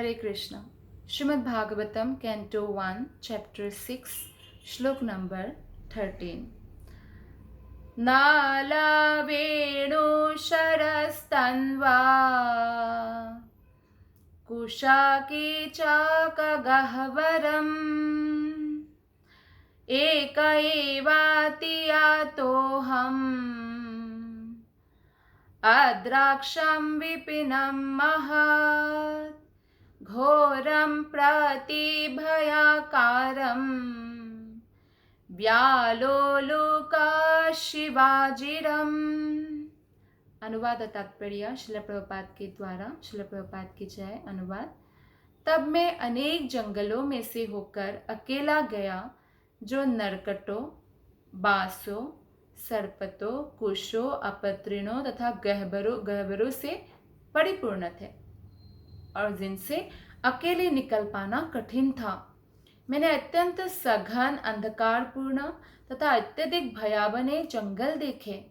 हरे Krishna. Shrimad Bhagavatam canto 1 chapter 6 श्लोक number 13। नालावेणु शरस्तन्वा कुशाकी चाकगह्वरम् एक एवाति यातोऽहम् अद्राक्षं विपिनं महत् घोरं प्रतिभयाकारं व्यालोलुकाशिवाजिरम्। अनुवाद तात्पर्य श्रील प्रभुपाद के द्वारा। श्रील प्रभुपाद की जय। अनुवाद। तब मैं अनेक जंगलों में से होकर अकेला गया जो नरकटों, बांसों, सर्पतों, कुशों, अपत्रिणों तथा गह्वरों से परिपूर्ण थे और जिनसे अकेले निकल पाना कठिन था। मैंने अत्यंत सघन, अंधकारपूर्ण तथा अत्यधिक भयावने जंगल देखे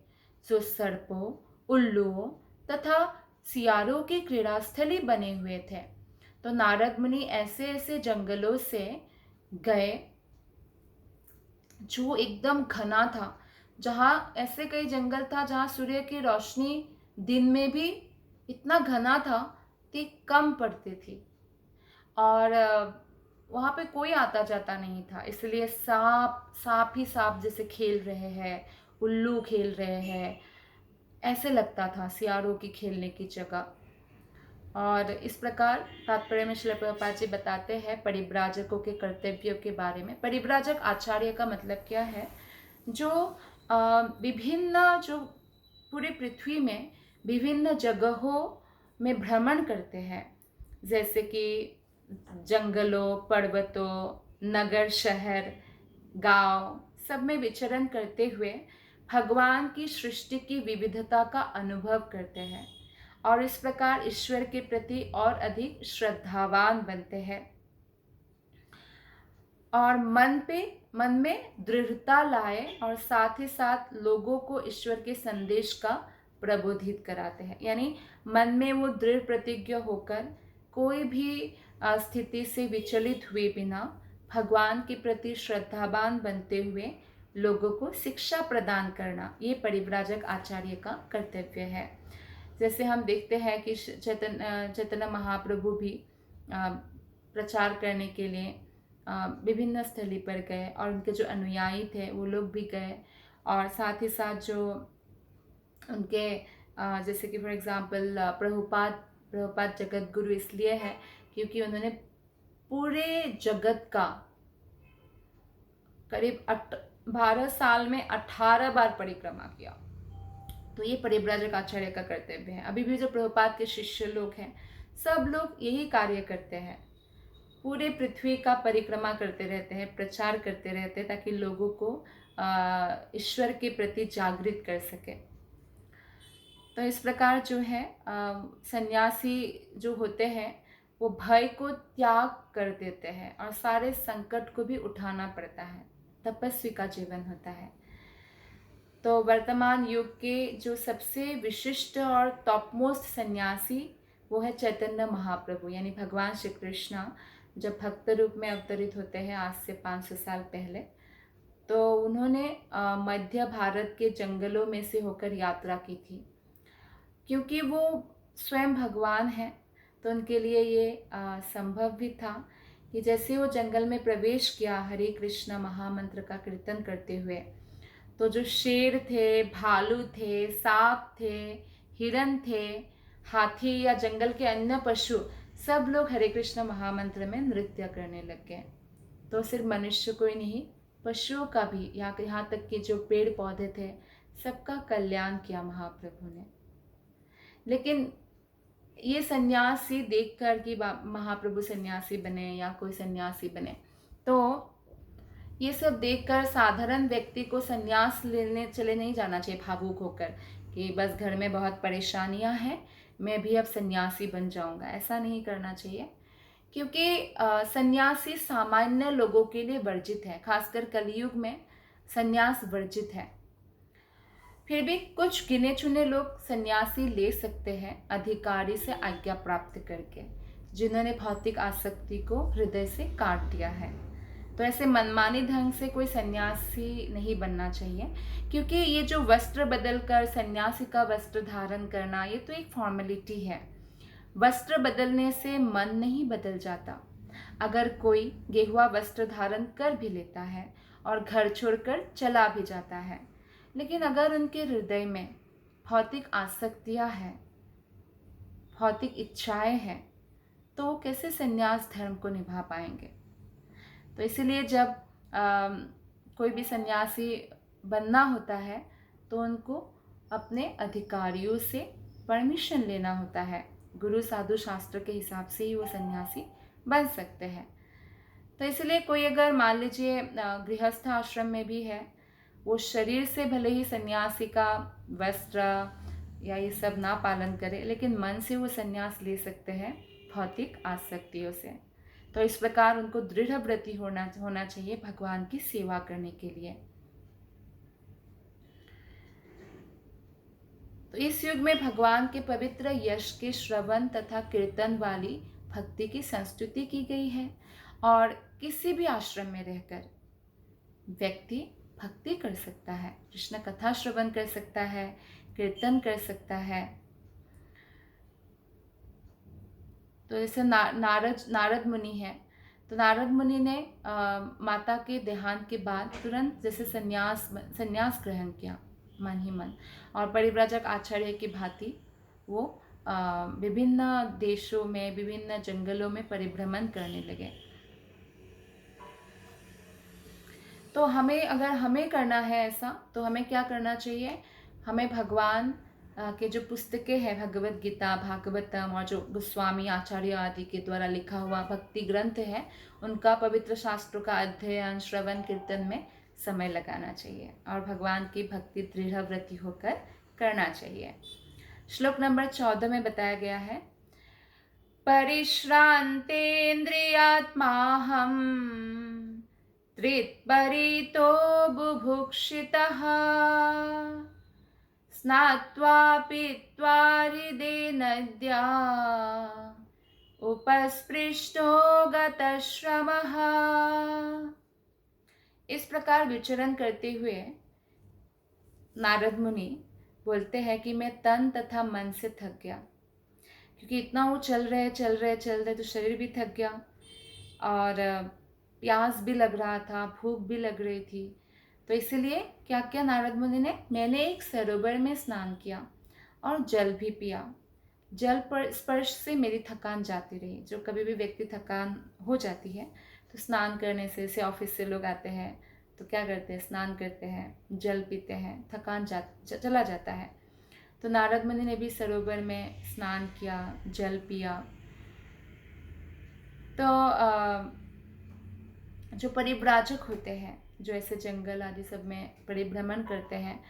जो सर्पों, उल्लुओं तथा सियारों की क्रीड़ास्थली बने हुए थे। तो नारद मुनि ऐसे ऐसे जंगलों से गए जो एकदम घना था, जहाँ ऐसे कई जंगल था जहाँ सूर्य की रोशनी दिन में भी इतना घना था कि कम पड़ती थी और वहाँ पे कोई आता जाता नहीं था। इसलिए सांप ही सांप जैसे खेल रहे हैं, उल्लू खेल रहे हैं, ऐसे लगता था सियारों की खेलने की जगह। और इस प्रकार तात्पर्य में श्रील प्रभुपाद जी बताते हैं परिव्राजकों के कर्तव्यों के बारे में। परिव्राजक आचार्य का मतलब क्या है? जो विभिन्न जो पूरी पृथ्वी में विभिन्न जगहों में भ्रमण करते हैं, जैसे कि जंगलों, पर्वतों, नगर, शहर, गांव सब में विचरण करते हुए भगवान की सृष्टि की विविधता का अनुभव करते हैं और इस प्रकार ईश्वर के प्रति और अधिक श्रद्धावान बनते हैं और मन में दृढ़ता लाए और साथ ही साथ लोगों को ईश्वर के संदेश का प्रबोधित कराते हैं। यानी मन में वो दृढ़ प्रतिज्ञ होकर कोई भी स्थिति से विचलित हुए बिना भगवान के प्रति श्रद्धावान बनते हुए लोगों को शिक्षा प्रदान करना, ये परिव्राजक आचार्य का कर्तव्य है। जैसे हम देखते हैं कि चैतन्य महाप्रभु भी प्रचार करने के लिए विभिन्न स्थली पर गए और उनके जो अनुयायी थे वो लोग भी गए और साथ ही साथ जो उनके जैसे कि फॉर एग्जांपल प्रभुपाद जगत गुरु इसलिए है क्योंकि उन्होंने पूरे जगत का करीब 12 साल में 18 बार परिक्रमा किया। तो ये परिव्राजक आचार्य का कर्तव्य है। अभी भी जो प्रभुपाद के शिष्य लोग हैं सब लोग यही कार्य करते हैं, पूरे पृथ्वी का परिक्रमा करते रहते हैं, प्रचार करते रहते हैं ताकि लोगों को ईश्वर के प्रति जागृत कर सके। तो इस प्रकार जो है सन्यासी जो होते हैं वो भय को त्याग कर देते हैं और सारे संकट को भी उठाना पड़ता है, तपस्वी का जीवन होता है। तो वर्तमान युग के जो सबसे विशिष्ट और टॉप मोस्ट सन्यासी वो है चैतन्य महाप्रभु, यानी भगवान श्री कृष्ण जब भक्त रूप में अवतरित होते हैं आज से 500 साल पहले, तो उन्होंने मध्य भारत के जंगलों में से होकर यात्रा की थी। क्योंकि वो स्वयं भगवान हैं तो उनके लिए ये संभव भी था कि जैसे वो जंगल में प्रवेश किया हरे कृष्ण महामंत्र का कीर्तन करते हुए, तो जो शेर थे, भालू थे, सांप थे, हिरन थे, हाथी या जंगल के अन्य पशु सब लोग हरे कृष्ण महामंत्र में नृत्य करने लग गए। तो सिर्फ मनुष्य को ही नहीं, पशुओं का भी, यहाँ तक कि जो पेड़ पौधे थे सबका कल्याण किया महाप्रभु ने। लेकिन ये सन्यासी देखकर कि महाप्रभु सन्यासी बने या कोई सन्यासी बने, तो ये सब देखकर साधारण व्यक्ति को सन्यास लेने चले नहीं जाना चाहिए भावुक होकर कि बस घर में बहुत परेशानियां हैं, मैं भी अब सन्यासी बन जाऊंगा। ऐसा नहीं करना चाहिए क्योंकि सन्यासी सामान्य लोगों के लिए वर्जित है, खासकर कलयुग में सन्यास वर्जित है। फिर भी कुछ गिने चुने लोग सन्यासी ले सकते हैं अधिकारी से आज्ञा प्राप्त करके। जिन्होंने भौतिक आसक्ति को हृदय से काट दिया है। तो ऐसे मनमानी ढंग से कोई सन्यासी नहीं बनना चाहिए, क्योंकि ये जो वस्त्र बदल कर सन्यासी का वस्त्र धारण करना, ये तो एक फॉर्मेलिटी है। वस्त्र बदलने से मन नहीं बदल जाता। अगर कोई गेहुआ वस्त्र धारण कर भी लेता है और घर छोड़कर चला भी जाता है, लेकिन अगर उनके हृदय में भौतिक आसक्तियां हैं, भौतिक इच्छाएं हैं, तो वो कैसे संन्यास धर्म को निभा पाएंगे। तो इसीलिए जब कोई भी सन्यासी बनना होता है तो उनको अपने अधिकारियों से परमिशन लेना होता है। गुरु साधु शास्त्र के हिसाब से ही वो सन्यासी बन सकते हैं। तो इसलिए कोई अगर मान लीजिए गृहस्थ आश्रम में भी है, वो शरीर से भले ही सन्यासी का वस्त्र या ये सब ना पालन करे, लेकिन मन से वो सन्यास ले सकते हैं भौतिक आसक्तियों से। तो इस प्रकार उनको दृढ़ व्रति होना चाहिए भगवान की सेवा करने के लिए। तो इस युग में भगवान के पवित्र यश के श्रवण तथा कीर्तन वाली भक्ति की संस्तुति की गई है, और किसी भी आश्रम में रहकर व्यक्ति भक्ति कर सकता है, कृष्ण कथा श्रवण कर सकता है, कीर्तन कर सकता है। तो जैसे नारद मुनि है, तो नारद मुनि ने माता के देहांत के बाद तुरंत जैसे संन्यास ग्रहण किया मन ही मन, और परिव्राजक आचार्य की भांति वो विभिन्न देशों में, विभिन्न जंगलों में परिभ्रमण करने लगे। तो अगर हमें करना है ऐसा, तो हमें क्या करना चाहिए? हमें भगवान के जो पुस्तकें हैं, भगवत गीता, भागवतम, और जो गोस्वामी आचार्य आदि के द्वारा लिखा हुआ भक्ति ग्रंथ है, उनका पवित्र शास्त्रों का अध्ययन, श्रवण, कीर्तन में समय लगाना चाहिए, और भगवान की भक्ति दृढ़ व्रति होकर करना चाहिए। श्लोक नंबर 14 में बताया गया है, परिश्रांतेन्द्रियात्माहं त्रित्परितो बुभुक्षितः स्नात्वा पीत्वा हृदे नद्या उपस्पृष्टो गतश्रमः। इस प्रकार विचरण करते हुए नारद मुनि बोलते हैं कि मैं तन तथा मन से थक गया, क्योंकि इतना वो चल रहे तो शरीर भी थक गया, और प्यास भी लग रहा था, भूख भी लग रही थी। तो इसीलिए क्या किया नारद मुनि ने? मैंने एक सरोवर में स्नान किया और जल भी पिया। जल पर स्पर्श से मेरी थकान जाती रही। जो कभी भी व्यक्ति थकान हो जाती है, तो स्नान करने से ऑफिस से लोग आते हैं तो क्या करते हैं? स्नान करते हैं, जल पीते हैं, थकान चला जाता है। तो नारद मुनि ने भी सरोवर में स्नान किया, जल पिया। तो जो परिव्राजक होते हैं, जो ऐसे जंगल आदि सब में परिभ्रमण करते हैं,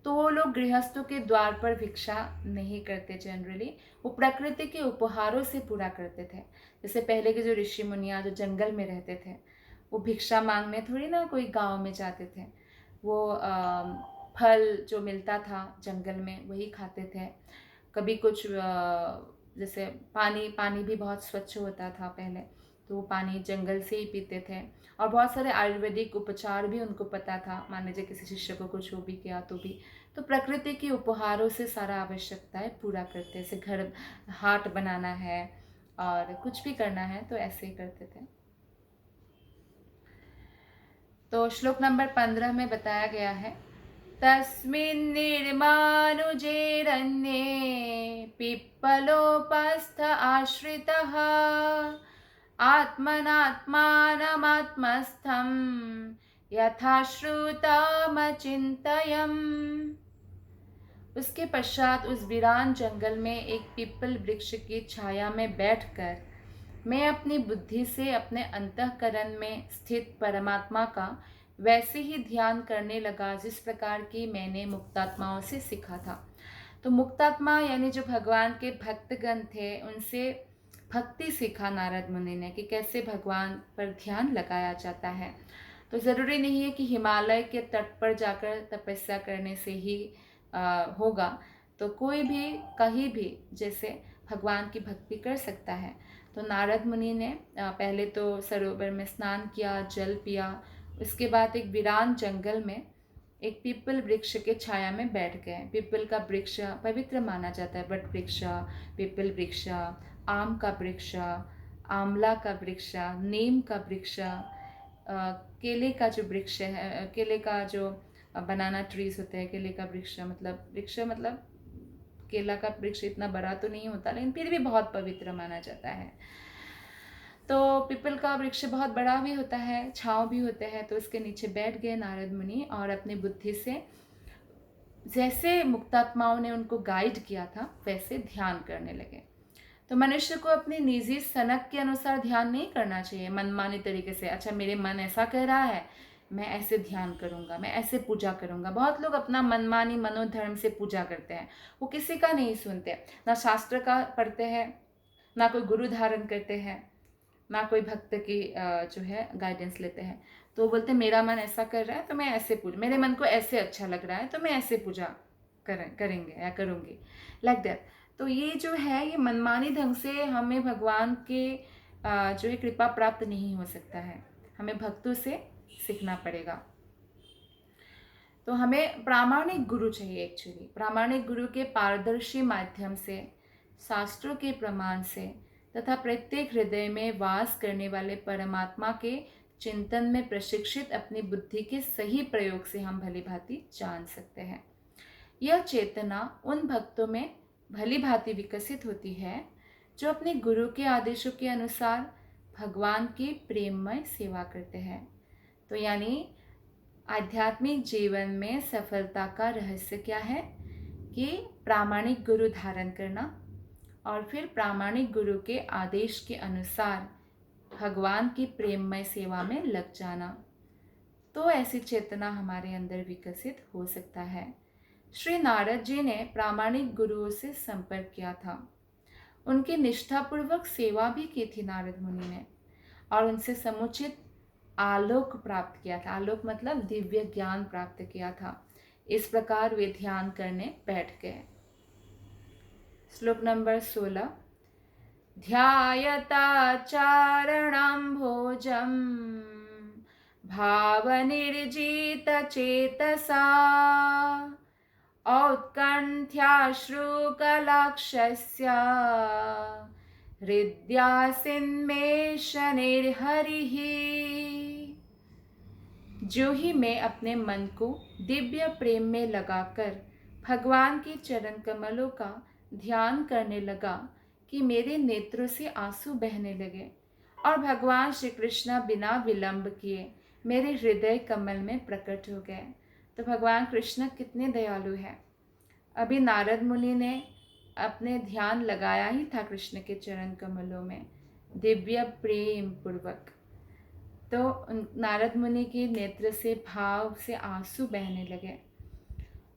तो वो लोग गृहस्थों के द्वार पर भिक्षा नहीं करते जनरली, वो प्रकृति के उपहारों से पूरा करते थे। जैसे पहले के जो ऋषि मुनिया जो जंगल में रहते थे, वो भिक्षा मांगने थोड़ी ना कोई गांव में जाते थे। वो फल जो मिलता था जंगल में वही खाते थे। कभी कुछ जैसे पानी भी बहुत स्वच्छ होता था पहले, तो वो पानी जंगल से ही पीते थे। और बहुत सारे आयुर्वेदिक उपचार भी उनको पता था। मान लीजिए किसी शिष्य को कुछ हो भी किया तो भी, तो प्रकृति के उपहारों से सारा आवश्यकताएं पूरा करते। जैसे घर हाट बनाना है और कुछ भी करना है तो ऐसे ही करते थे। तो श्लोक नंबर 15 में बताया गया है, तस्मिन् निर्मानुजेरन्ये पिप्पलोपस्थ आश्रितः आत्मनात्मानमात्मस्थं यथा श्रुतमचिन्तयम्। उसके पश्चात उस वीरान जंगल में एक पीपल वृक्ष की छाया में बैठकर मैं अपनी बुद्धि से अपने अंतःकरण में स्थित परमात्मा का वैसे ही ध्यान करने लगा जिस प्रकार की मैंने मुक्तात्माओं से सीखा था। तो मुक्तात्मा यानी जो भगवान के भक्तगण थे, उनसे भक्ति सीखा नारद मुनि ने कि कैसे भगवान पर ध्यान लगाया जाता है। तो ज़रूरी नहीं है कि हिमालय के तट पर जाकर तपस्या करने से ही होगा। तो कोई भी कहीं भी जैसे भगवान की भक्ति कर सकता है। तो नारद मुनि ने पहले तो सरोवर में स्नान किया, जल पिया। उसके बाद एक वीरान जंगल में एक पीपल वृक्ष के छाया में बैठ गए। पीपल का वृक्ष पवित्र माना जाता है। वट वृक्ष, पीपल वृक्ष, आम का वृक्ष, आंवला का वृक्ष, नीम का वृक्ष, केले का जो वृक्ष है, केले का जो बनाना ट्रीज होते हैं, केले का वृक्ष मतलब केला का वृक्ष इतना बड़ा तो नहीं होता, लेकिन फिर भी बहुत पवित्र माना जाता है। तो पीपल का वृक्ष बहुत बड़ा भी होता है, छांव भी होता है। तो उसके नीचे बैठ गए नारद मुनि और अपनी बुद्धि से जैसे मुक्तात्माओं ने उनको गाइड किया था वैसे ध्यान करने लगे। तो मनुष्य को अपनी निजी सनक के अनुसार ध्यान नहीं करना चाहिए, मनमानी तरीके से। अच्छा, मेरे मन ऐसा कह रहा है, मैं ऐसे ध्यान करूंगा, मैं ऐसे पूजा करूंगा। बहुत लोग अपना मनमानी मनोधर्म से पूजा करते हैं, वो किसी का नहीं सुनते, ना शास्त्र का पढ़ते हैं, ना कोई गुरु धारण करते हैं, ना कोई भक्त की जो है गाइडेंस लेते हैं। तो वो बोलते मेरा मन ऐसा कर रहा है तो मैं ऐसे पूजा, मेरे मन को ऐसे अच्छा लग रहा है तो मैं ऐसे पूजा करेंगे या करूँगी, लाइक दैट। तो ये जो है, ये मनमानी ढंग से हमें भगवान के जो है कृपा प्राप्त नहीं हो सकता है। हमें भक्तों से सीखना पड़ेगा। तो हमें प्रामाणिक गुरु चाहिए। एक्चुअली प्रामाणिक गुरु के पारदर्शी माध्यम से, शास्त्रों के प्रमाण से तथा प्रत्येक हृदय में वास करने वाले परमात्मा के चिंतन में प्रशिक्षित अपनी बुद्धि के सही प्रयोग से हम भली भांति जान सकते हैं। यह चेतना उन भक्तों में भली भांति विकसित होती है जो अपने गुरु के आदेशों के अनुसार भगवान की प्रेममय सेवा करते हैं। तो यानी आध्यात्मिक जीवन में सफलता का रहस्य क्या है कि प्रामाणिक गुरु धारण करना और फिर प्रामाणिक गुरु के आदेश के अनुसार भगवान की प्रेममय सेवा में लग जाना। तो ऐसी चेतना हमारे अंदर विकसित हो सकता है। श्री नारद जी ने प्रामाणिक गुरुओं से संपर्क किया था, उनकी निष्ठापूर्वक सेवा भी की थी नारद मुनि ने, और उनसे समुचित आलोक प्राप्त किया था। आलोक मतलब दिव्य ज्ञान प्राप्त किया था। इस प्रकार वे ध्यान करने बैठ गए। श्लोक नंबर 16। ध्यायता चारणाम्भोजं भावनिर्जित चेतसा औत्कण्ठ्याश्रुकलाक्षस्य हृदयासिन्मेषणैर्हरिः। जो ही मैं अपने मन को दिव्य प्रेम में लगाकर भगवान के चरण कमलों का ध्यान करने लगा कि मेरे नेत्रों से आंसू बहने लगे और भगवान श्री कृष्ण बिना विलंब किए मेरे हृदय कमल में प्रकट हो गए। तो भगवान कृष्ण कितने दयालु हैं। अभी नारद मुनि ने अपने ध्यान लगाया ही था कृष्ण के चरण कमलों में दिव्य प्रेम पूर्वक। तो नारद मुनि के नेत्र से भाव से आंसू बहने लगे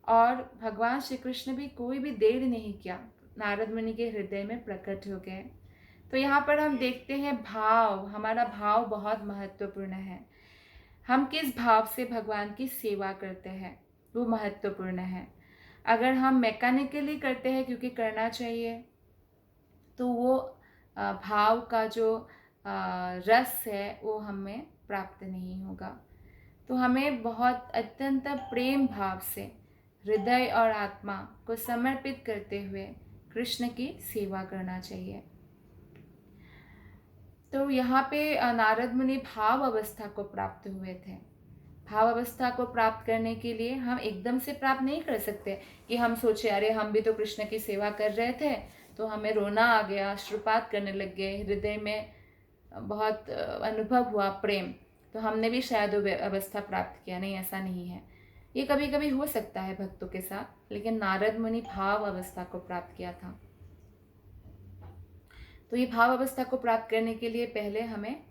और भगवान श्री कृष्ण भी कोई भी देर नहीं किया, नारद मुनि के हृदय में प्रकट हो गए। तो यहाँ पर हम देखते हैं भाव, हमारा भाव बहुत महत्वपूर्ण है। हम किस भाव से भगवान की सेवा करते हैं वो महत्वपूर्ण है। अगर हम मैकेनिकली करते हैं क्योंकि करना चाहिए, तो वो भाव का जो रस है वो हमें प्राप्त नहीं होगा। तो हमें बहुत अत्यंत प्रेम भाव से हृदय और आत्मा को समर्पित करते हुए कृष्ण की सेवा करना चाहिए। तो यहाँ पे नारद मुनि भाव अवस्था को प्राप्त हुए थे। भाव अवस्था को प्राप्त करने के लिए हम एकदम से प्राप्त नहीं कर सकते कि हम सोचे अरे हम भी तो कृष्ण की सेवा कर रहे थे तो हमें रोना आ गया, अश्रुपात करने लग गए, हृदय में बहुत अनुभव हुआ प्रेम, तो हमने भी शायद वो अवस्था प्राप्त किया। नहीं, ऐसा नहीं है। ये कभी कभी हो सकता है भक्तों के साथ, लेकिन नारद मुनि भाव अवस्था को प्राप्त किया था। तो ये भाव अवस्था को प्राप्त करने के लिए पहले हमें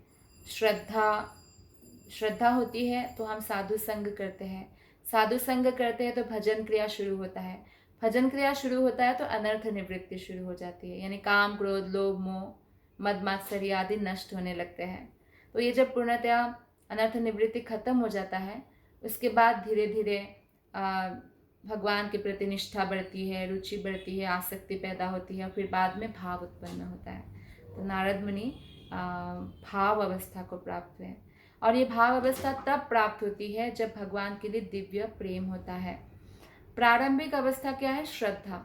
श्रद्धा होती है, तो हम साधु संग करते हैं। साधु संग करते हैं तो भजन क्रिया शुरू होता है। भजन क्रिया शुरू होता है तो अनर्थ निवृत्ति शुरू हो जाती है, यानी काम, क्रोध, लोभ, मोह, मद मात्सर्य आदि नष्ट होने लगते हैं। तो ये जब पूर्णतया अनर्थ निवृत्ति खत्म हो जाता है, उसके बाद धीरे धीरे भगवान के प्रति निष्ठा बढ़ती है, रुचि बढ़ती है, आसक्ति पैदा होती है, और फिर बाद में भाव उत्पन्न होता है। तो नारद मुनि भाव अवस्था को प्राप्त हुए। और ये भाव अवस्था तब प्राप्त होती है जब भगवान के लिए दिव्य प्रेम होता है। प्रारंभिक अवस्था क्या है? श्रद्धा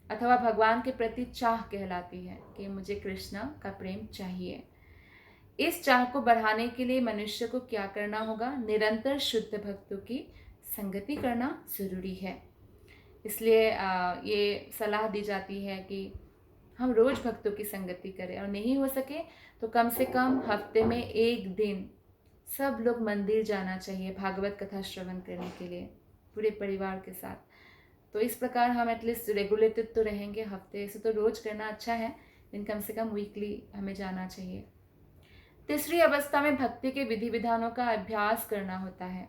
अथवा भगवान के प्रति चाह कहलाती है कि मुझे कृष्ण का प्रेम चाहिए। इस चाह को बढ़ाने के लिए मनुष्य को क्या करना होगा? निरंतर शुद्ध भक्तों की संगति करना जरूरी है। इसलिए ये सलाह दी जाती है कि हम रोज भक्तों की संगति करें, और नहीं हो सके तो कम से कम हफ्ते में एक दिन सब लोग मंदिर जाना चाहिए भागवत कथा श्रवण करने के लिए पूरे परिवार के साथ। तो इस प्रकार हम एटलीस्ट रेगुलेटेड तो रहेंगे। हफ्ते से तो रोज करना अच्छा है, लेकिन कम से कम वीकली हमें जाना चाहिए। तीसरी अवस्था में भक्ति के विधि विधानों का अभ्यास करना होता है।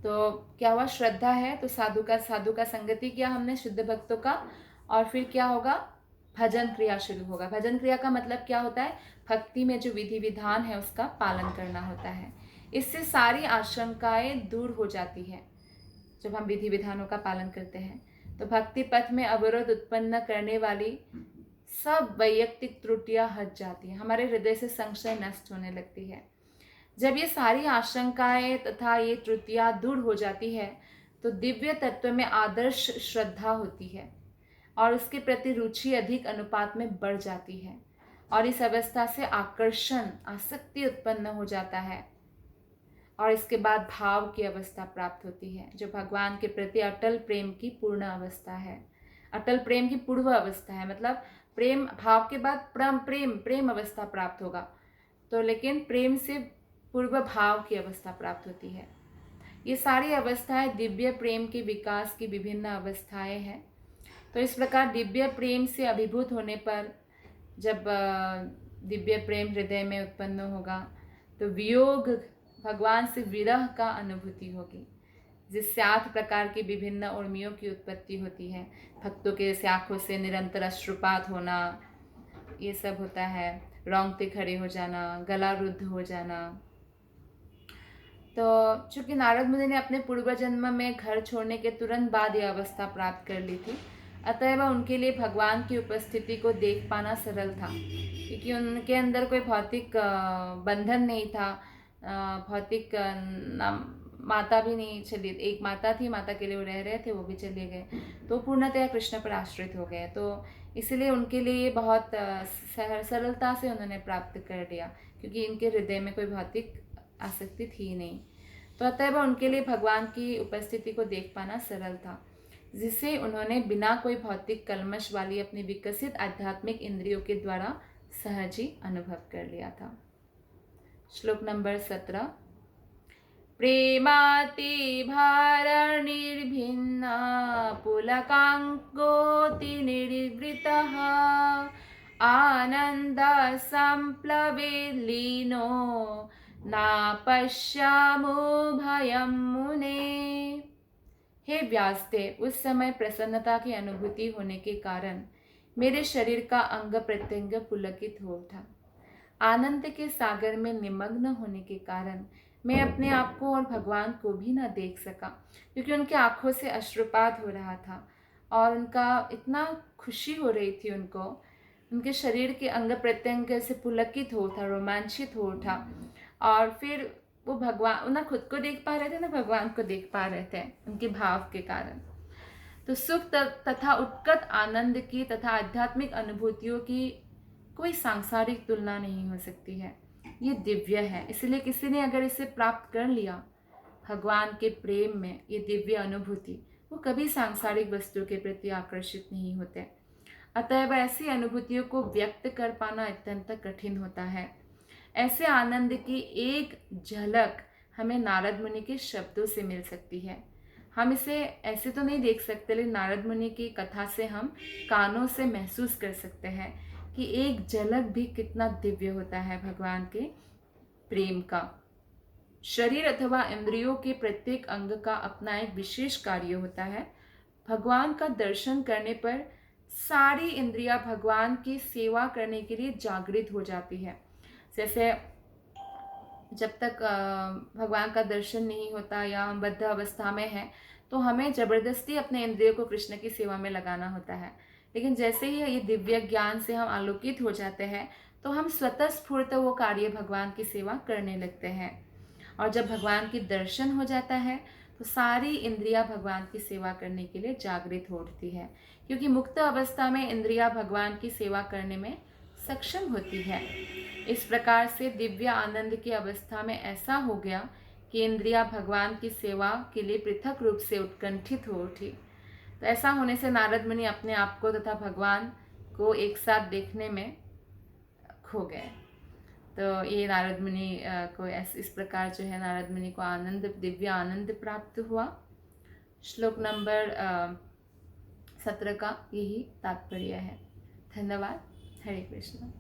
तो क्या हुआ? श्रद्धा है तो साधु का संगति किया हमने, शुद्ध भक्तों का, और फिर क्या होगा? भजन क्रिया शुरू होगा। भजन क्रिया का मतलब क्या होता है? भक्ति में जो विधि विधान है उसका पालन करना होता है। इससे सारी आशंकाएं दूर हो जाती है। जब हम विधि विधानों का पालन करते हैं तो भक्ति पथ में अवरोध उत्पन्न करने वाली सब वैयक्तिक त्रुटियां हट जाती हैं। हमारे हृदय से संशय नष्ट होने लगती है। जब ये सारी आशंकाएं तथा ये त्रुटियां दूर हो जाती है तो दिव्य तत्व में आदर्श श्रद्धा होती है और उसके प्रति रुचि अधिक अनुपात में बढ़ जाती है, और इस अवस्था से आकर्षण, आसक्ति उत्पन्न हो जाता है। और इसके बाद भाव की अवस्था प्राप्त होती है, जो भगवान के प्रति अटल प्रेम की पूर्ण अवस्था है। अटल प्रेम की पूर्व अवस्था है, मतलब प्रेम भाव के बाद प्रेम अवस्था प्राप्त होगा, तो लेकिन प्रेम से पूर्व भाव की अवस्था प्राप्त होती है। ये सारी अवस्थाएं दिव्य प्रेम के विकास की विभिन्न अवस्थाएं हैं। तो इस प्रकार दिव्य प्रेम से अभिभूत होने पर, जब दिव्य प्रेम हृदय में उत्पन्न होगा तो वियोग, भगवान से विरह का अनुभूति होगी, जिससे 8 प्रकार की विभिन्न उर्मियों की उत्पत्ति होती है। भक्तों के जैसे आँखों से निरंतर अश्रुपात होना, ये सब होता है। रोंगटे खड़े हो जाना, गला रुद्ध हो जाना। तो चूंकि नारद मुनि ने अपने पूर्व जन्म में घर छोड़ने के तुरंत बाद यह अवस्था प्राप्त कर ली थी, अतएव उनके लिए भगवान की उपस्थिति को देख पाना सरल था, क्योंकि उनके अंदर कोई भौतिक बंधन नहीं था। भौतिक माता भी नहीं चली, एक माता थी, माता के लिए वो रह रहे थे, वो भी चले गए, तो पूर्णतया कृष्ण पर आश्रित हो गए। तो इसलिए उनके लिए ये बहुत सरलता से उन्होंने प्राप्त कर लिया, क्योंकि इनके हृदय में कोई भौतिक आसक्ति थी नहीं। तो अतएव उनके लिए भगवान की उपस्थिति को देख पाना सरल था, जिसे उन्होंने बिना कोई भौतिक कलमश वाली अपनी विकसित आध्यात्मिक इंद्रियों के द्वारा सहज ही अनुभव कर लिया था। श्लोक नंबर 17। प्रेमाति भार निर्भिन्ना पुलकांकोति निर्वृतः आनंद संप्लवे लीनो ना पश्यामो भयम मुने। हे व्यासदेव, उस समय प्रसन्नता की अनुभूति होने के कारण मेरे शरीर का अंग प्रत्यंग पुलकित हो उठा। आनंद के सागर में निमग्न होने के कारण मैं अपने आप को और भगवान को भी न देख सका, क्योंकि उनके आंखों से अश्रुपात हो रहा था और उनका इतना खुशी हो रही थी, उनके शरीर के अंग प्रत्यंग से पुलकित हो उठा, रोमांचित हो उठा। और फिर वो भगवान, ना खुद को देख पा रहे थे ना भगवान को देख पा रहे थे उनके भाव के कारण। तो सुख तथा उत्कट आनंद की तथा आध्यात्मिक अनुभूतियों की कोई सांसारिक तुलना नहीं हो सकती है। ये दिव्य है, इसलिए किसी ने अगर इसे प्राप्त कर लिया भगवान के प्रेम में, ये दिव्य अनुभूति, वो कभी सांसारिक वस्तु के प्रति आकर्षित नहीं होते। अतएव ऐसी अनुभूतियों को व्यक्त कर पाना अत्यंत कठिन होता है। ऐसे आनंद की एक झलक हमें नारद मुनि के शब्दों से मिल सकती है। हम इसे ऐसे तो नहीं देख सकते, लेकिन नारद मुनि की कथा से हम कानों से महसूस कर सकते हैं कि एक झलक भी कितना दिव्य होता है भगवान के प्रेम का। शरीर अथवा इंद्रियों के प्रत्येक अंग का अपना एक विशेष कार्य होता है। भगवान का दर्शन करने पर सारी इंद्रियां भगवान की सेवा करने के लिए जागृत हो जाती है। जैसे जब तक भगवान का दर्शन नहीं होता या हम बद्ध अवस्था में हैं, तो हमें जबरदस्ती अपने इंद्रियों को कृष्ण की सेवा में लगाना होता है, लेकिन जैसे ही ये दिव्य ज्ञान से हम आलोकित हो जाते हैं तो हम स्वतः स्फूर्त वो कार्य भगवान की सेवा करने लगते हैं। और जब भगवान की दर्शन हो जाता है तो सारी इंद्रियां भगवान की सेवा करने के लिए जागृत हो उठती है, क्योंकि मुक्त अवस्था में इंद्रियां भगवान की सेवा करने में सक्षम होती है। इस प्रकार से दिव्य आनंद की अवस्था में ऐसा हो गया कि इंद्रियां भगवान की सेवा के लिए पृथक रूप से उत्कंठित हो उठी। तो ऐसा होने से नारद मुनि अपने आप को तथा भगवान को एक साथ देखने में खो गए। तो ये नारद मुनि को इस प्रकार जो है नारद मुनि को आनंद, दिव्य आनंद प्राप्त हुआ। श्लोक नंबर 17 का यही तात्पर्य है। धन्यवाद। हरे कृष्ण।